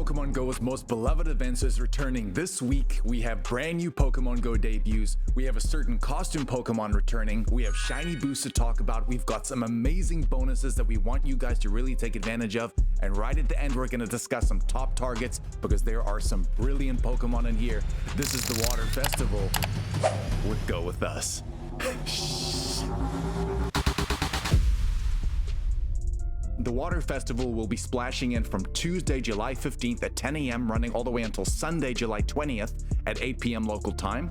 Pokemon GO's most beloved events is returning this week. We have brand new Pokemon GO debuts. We have a certain costume Pokemon returning. We have shiny boosts to talk about. We've got some amazing bonuses that we want you guys to really take advantage of. And right at the end, we're going to discuss some top targets because there are some brilliant Pokemon in here. This is the Water Festival. Go with us. The Water Festival will be splashing in from Tuesday, July 15th at 10 a.m. running all the way until Sunday, July 20th at 8 p.m. local time,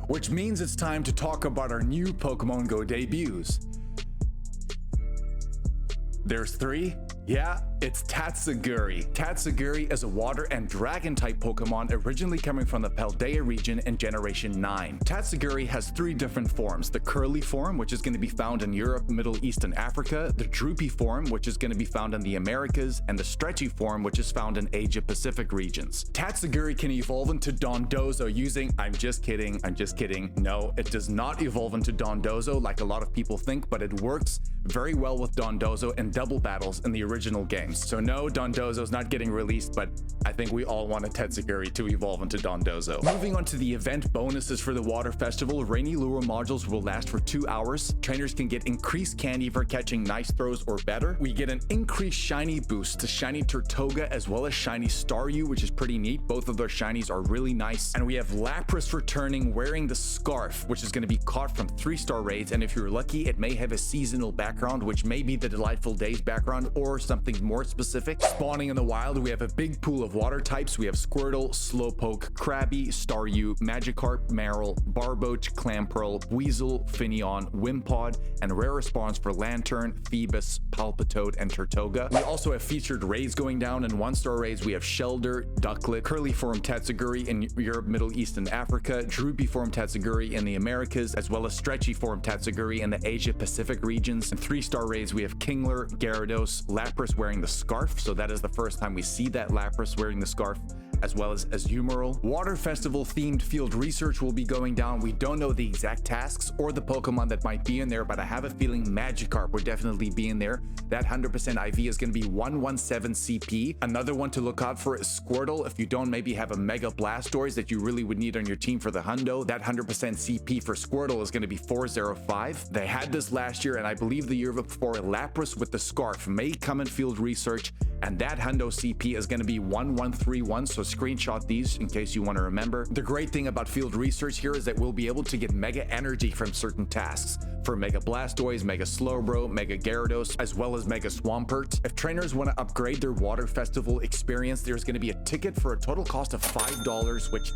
which means it's time to talk about our new Pokemon GO debuts. There's three. Yeah, it's Tatsugiri. Tatsugiri is a water and dragon type Pokemon originally coming from the Paldea region in Generation 9. Tatsugiri has three different forms: the curly form, which is going to be found in Europe, Middle East, and Africa, the droopy form, which is going to be found in the Americas, and the stretchy form, which is found in Asia Pacific regions. Tatsugiri can evolve into Dondozo using, I'm just kidding. No, it does not evolve into Dondozo like a lot of people think, but it works very well with Dondozo in double battles in the original games. So no, Dondozo's not getting released, but I think we all want a Tatsugiri to evolve into Dondozo. Moving on to the event bonuses for the Water Festival, Rainy Lure modules will last for 2 hours. Trainers can get increased candy for catching nice throws or better. We get an increased shiny boost to shiny Turtoga as well as shiny Staryu, which is pretty neat. Both of their shinies are really nice. And we have Lapras returning wearing the scarf, which is going to be caught from 3-star raids. And if you're lucky, it may have a seasonal background, which may be the Delightful Days background or something more specific. Spawning in the wild, we have a big pool of water types. We have Squirtle, Slowpoke, Krabby, Staryu, Magikarp, Marill, Barboach, Clamperl, Weasel, Finneon, Wimpod, and rare spawns for Lantern, Phoebus, Palpitoad, and Turtoga. We also have featured raids going down. In 1-star raids, we have Shelder, Ducklet, Curly Form Tatsugiri in Europe, Middle East, and Africa, Droopy Form Tatsugiri in the Americas, as well as Stretchy Form Tatsugiri in the Asia Pacific regions. In 3-star raids, we have Kingler, Gyarados, Lapras wearing the scarf, so that is the first time we see that Lapras wearing the scarf, as well as Azumarill. Water Festival themed field research will be going down. We don't know the exact tasks or the Pokemon that might be in there, but I have a feeling Magikarp will definitely be in there. That 100% IV is going to be 117 CP. Another one to look out for is Squirtle. If you don't maybe have a Mega Blastoise that you really would need on your team for the hundo, that 100% CP for Squirtle is going to be 405. They had this last year, and I believe the year before. Lapras with the scarf may come in field research, and that hundo CP is going to be 1131, so screenshot these in case you want to remember. The great thing about field research here is that we'll be able to get Mega Energy from certain tasks for Mega Blastoise, Mega Slowbro, Mega Gyarados, as well as Mega Swampert. If trainers want to upgrade their Water Festival experience, there's going to be a ticket for a total cost of $5, which,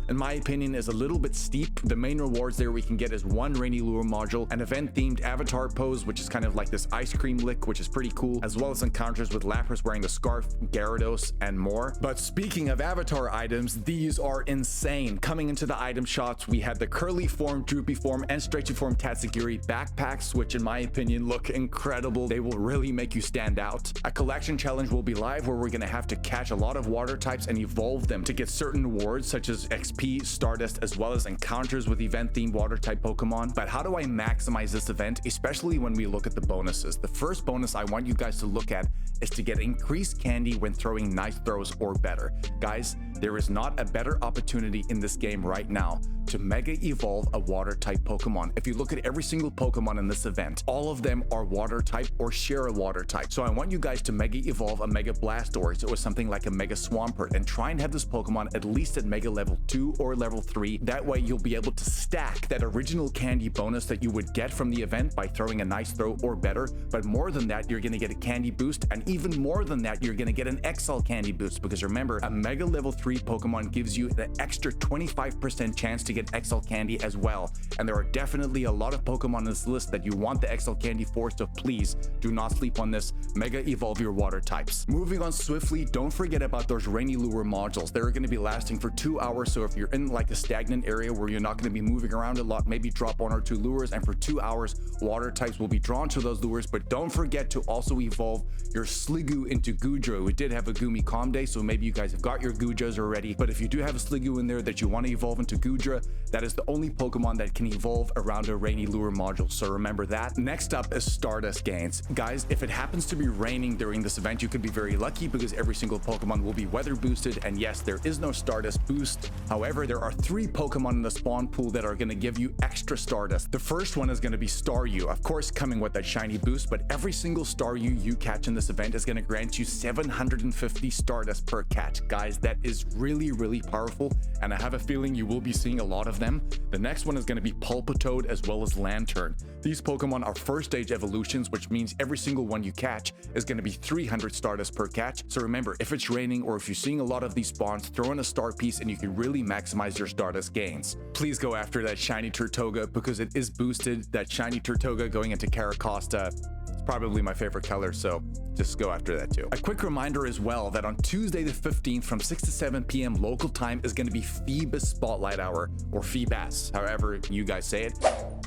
in my opinion, is a little bit steep. The main rewards there we can get is 1 Rainy Lure module, an event-themed avatar pose, which is kind of like this ice cream lick, which is pretty cool, as well as encounters with Lapras wearing the scarf, Gyarados, and more. But speaking of avatar items, these are insane. Coming into the item shots, we had the Curly Form, Droopy Form, and Stretchy Form Tatsugiri backpacks, which in my opinion look incredible. They will really make you stand out. A collection challenge will be live where we're going to have to catch a lot of water types and evolve them to get certain rewards such as XP, Stardust, as well as encounters with event-themed water type Pokemon. But how do I maximize this event, especially when we look at the bonuses? The first bonus I want you guys to look at is to get increased candy when throwing nice throws or better. Guys, there is not a better opportunity in this game right now to mega evolve a water type Pokemon. If you look at every single Pokemon in this event, all of them are water type or share a water type. So I want you guys to mega evolve a Mega Blastoise or something like a Mega Swampert and try and have this Pokemon at least at Mega level 2 or level 3. That way you'll be able to stack that original candy bonus that you would get from the event by throwing a nice throw or better. But more than that, you're going to get a candy boost, and even more than that, you're going to get an XL candy boost, because remember, a Mega level 3 Pokemon gives you an extra 25% chance to get XL candy as well. And there are definitely a lot of Pokemon on this list that you want the XL candy for, so please do not sleep on this. Mega evolve your water types. Moving on swiftly, don't forget about those Rainy Lure modules. They're going to be lasting for 2 hours, so if you're in like a stagnant area where you're not going to be moving around a lot, maybe drop 1 or 2 lures, and for 2 hours, water types will be drawn to those lures. But don't forget to also evolve your Sliggoo into Goodra. We did have a Gumi Calm Day, so maybe you guys have got your Goodras, Gyarados already, but if you do have a Sliggoo in there that you want to evolve into Goodra, that is the only Pokemon that can evolve around a rainy lure module, so remember that. Next up is Stardust gains. Guys, if it happens to be raining during this event, you could be very lucky because every single Pokemon will be weather boosted, and yes, there is no Stardust boost. However, there are 3 Pokemon in the spawn pool that are going to give you extra Stardust. The first one is going to be Staryu, of course coming with that shiny boost, but every single Staryu you catch in this event is going to grant you 750 Stardust per catch. Guys, that is really powerful, and I have a feeling you will be seeing a lot of them. The next one is going to be Pulpitoad as well as Lantern. These Pokemon are first stage evolutions, which means every single one you catch is going to be 300 Stardust per catch. So remember, if it's raining or if you're seeing a lot of these spawns, throw in a star piece and you can really maximize your Stardust gains. Please go after that shiny Turtoga because it is boosted. That shiny Turtoga going into Caracosta, it's probably my favorite color, so just go after that too. A quick reminder as well that on Tuesday the 15th from 6 to 7 p.m. local time is going to be Phoebus Spotlight Hour, or Phoebus, however you guys say it.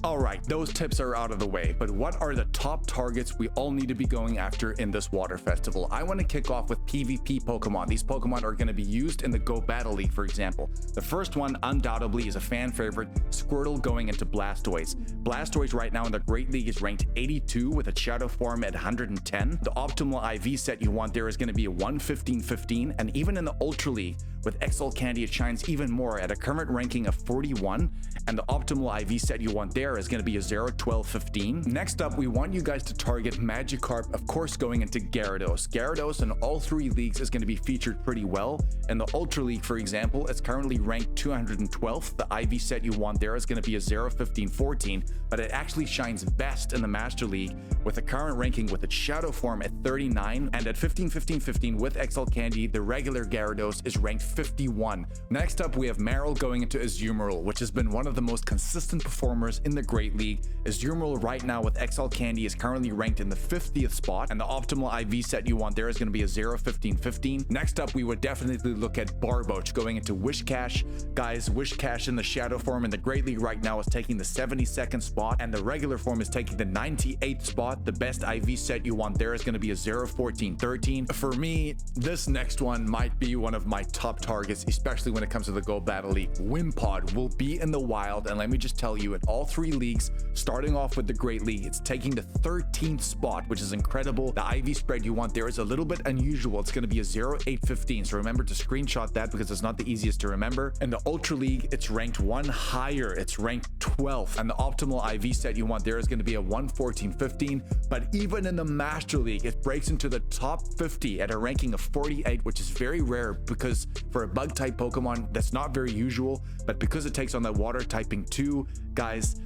Alright, those tips are out of the way, but what are the top targets we all need to be going after in this water festival? I want to kick off with PvP Pokemon. These Pokemon are going to be used in the Go Battle League, for example. The first one undoubtedly is a fan favorite, Squirtle going into Blastoise. Blastoise right now in the Great League is ranked 82 with a Shadow form at 110. The optimal IV set you want there is going to be a 115-15, and even in the Ultra League with XL Candy it shines even more at a current ranking of 41, and the optimal IV set you want there is going to be a 0-12-15. Next up, we want you guys to target Magikarp, of course going into Gyarados. Gyarados in all 3 leagues is going to be featured pretty well. In the Ultra League, for example, it's currently ranked 212th. The IV set you want there is going to be a 0-15-14, but it actually shines best in the Master League with a current ranking with its Shadow form at 39, and at 15-15-15 with XL Candy, the regular Gyarados is ranked 51. Next up, we have Marill going into Azumarill, which has been one of the most consistent performers in the Great League. Azumarill right now with XL Candy is currently ranked in the 50th spot, and the optimal IV set you want there is going to be a 0-15-15. Next up, we would definitely look at Barboach going into Wishcash. Guys, Wishcash in the Shadow form in the Great League right now is taking the 72nd spot, and the regular form is taking the 98th spot. The best IV set you want there is going to be a 0-14-13. For me, this next one might be one of my top targets, especially when it comes to the Go Battle League. Wimpod will be in the wild, and let me just tell you, in all 3 leagues, starting off with the Great League, it's taking the 13th spot, which is incredible. The IV spread you want there is a little bit unusual. It's going to be a 0-8-15, so remember to screenshot that because it's not the easiest to remember. In the Ultra League, it's ranked 1 higher. It's ranked 12th, and the optimal IV set you want there is going to be a 1-14-15. But even in the Master League, it breaks into the top 50 at a ranking of 48, which is very rare because for a bug type Pokemon, that's not very usual, but because it takes on that water typing too, guys,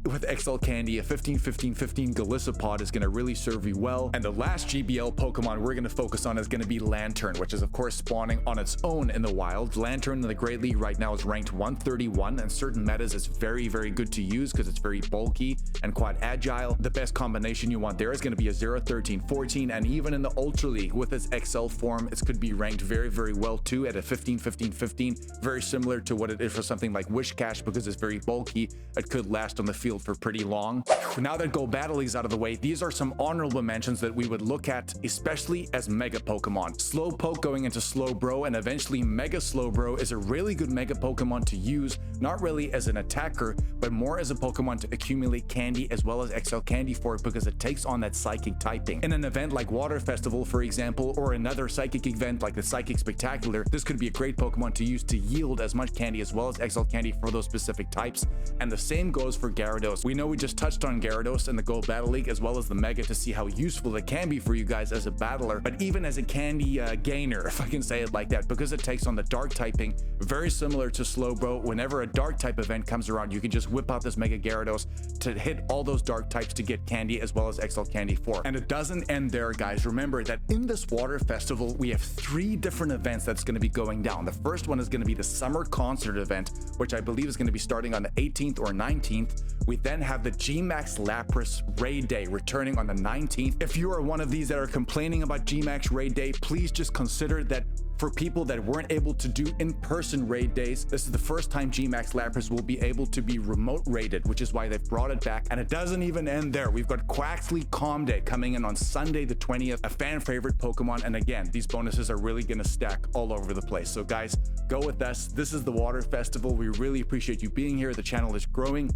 with XL Candy, a 15-15-15 Golisopod is going to really serve you well. And the last GBL Pokemon we're going to focus on is going to be Lantern, which is of course spawning on its own in the wild. Lantern in the Great League right now is ranked 131, and certain metas is very good to use because it's very bulky and quite agile. The best combination you want there is going to be a 0-13-14, and even in the Ultra League with its XL form, it could be ranked very well too at a 15-15-15, very similar to what it is for something like Wishcash because it's very bulky. It could last on the field for pretty long. Now that Go Battle League's out of the way, these are some honorable mentions that we would look at, especially as Mega Pokemon. Slowpoke going into Slowbro, and eventually Mega Slowbro is a really good Mega Pokemon to use, not really as an attacker, but more as a Pokemon to accumulate candy as well as XL Candy for it because it takes on that Psychic typing. In an event like Water Festival, for example, or another Psychic event like the Psychic Spectacular, this could be a great Pokemon to use to yield as much candy as well as XL Candy for those specific types. And the same goes for Gyarados. We know we just touched on Gyarados in the Go Battle League as well as the Mega to see how useful it can be for you guys as a battler, but even as a candy gainer, if I can say it like that, because it takes on the Dark typing, very similar to Slowbro. Whenever a Dark type event comes around, you can just whip out this Mega Gyarados to hit all those Dark types to get candy as well as XL Candy for. And it doesn't end there, guys. Remember that in this Water Festival, we have 3 different events that's going to be going down. The first one is going to be the Summer Concert event, which I believe is going to be starting on the 18th or 19th. We We then have the G-Max Lapras Raid Day returning on the 19th. If you are one of these that are complaining about G-Max Raid Day, please just consider that for people that weren't able to do in-person raid days, this is the first time G-Max Lapras will be able to be remote raided, which is why they've brought it back. And it doesn't even end there. We've got Quaxly Calm Day coming in on Sunday the 20th, a fan favorite Pokemon. And again, these bonuses are really gonna stack all over the place. So guys, go with us. This is the Water Festival. We really appreciate you being here. The channel is growing.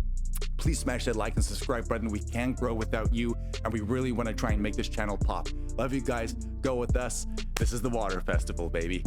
Please smash that like and subscribe button. We can't grow without you, and we really want to try and make this channel pop. Love you guys. Go with us. This is the Water Festival, baby.